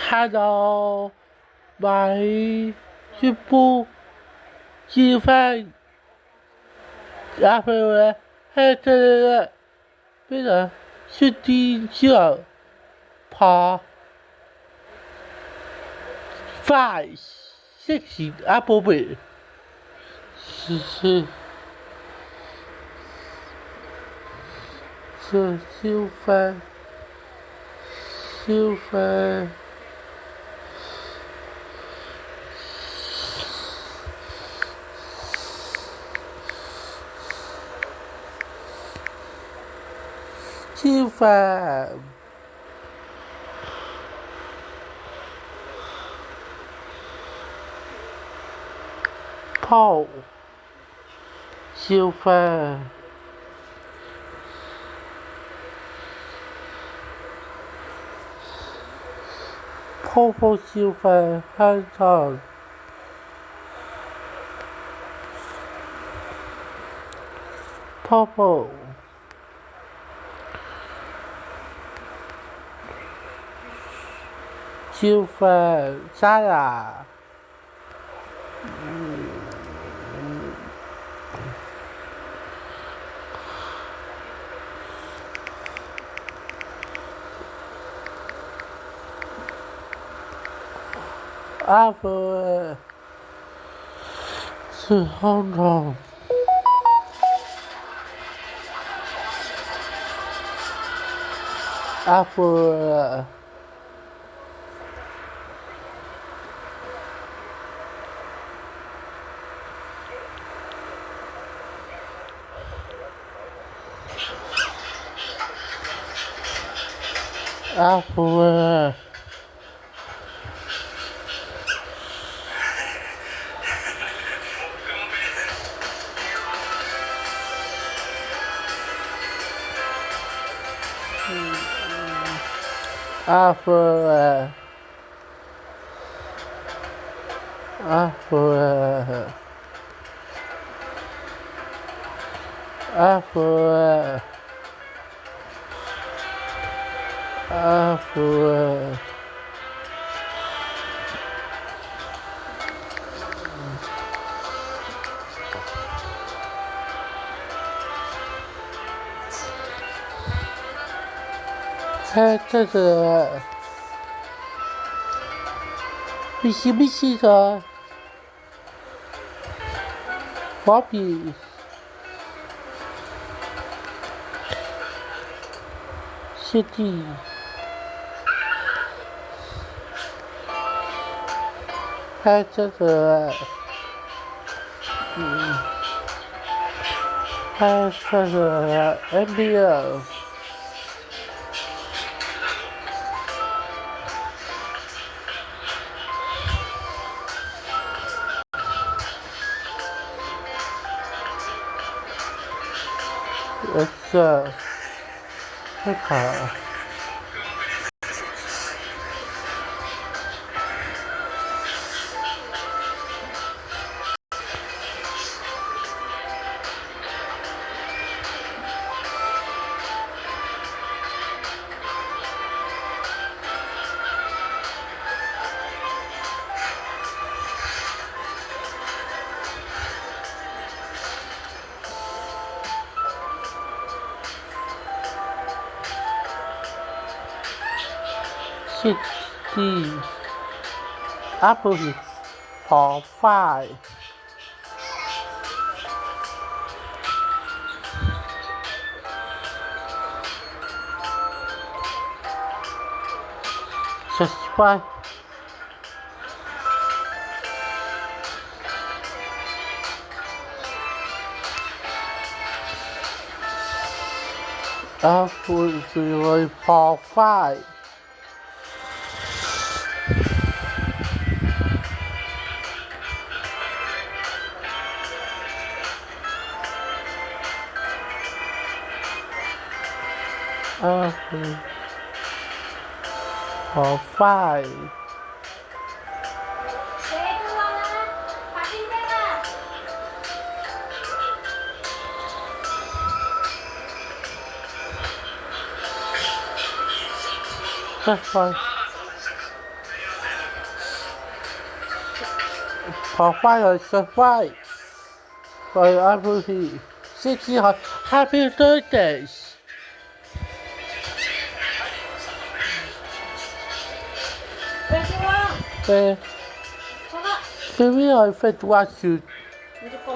Hello，买这部鸡饭，然后呢，还这个那个是第九跑 five six apple b 是修翻修翻泡修翻泡修翻汉上泡修翻沙拉。阿婆是香港，阿婆阿婆阿婆阿婆阿婆阿婆。这个必须的，我比谢帝，还这个，还这个 NBA。太卡了。60 apple for 5 65 apple for 5 apple for 5 That's fine. Paul Fight is a fight. For every 60 happy birthdays. 왜 좋아? 네. 봐봐. Give me a fit what you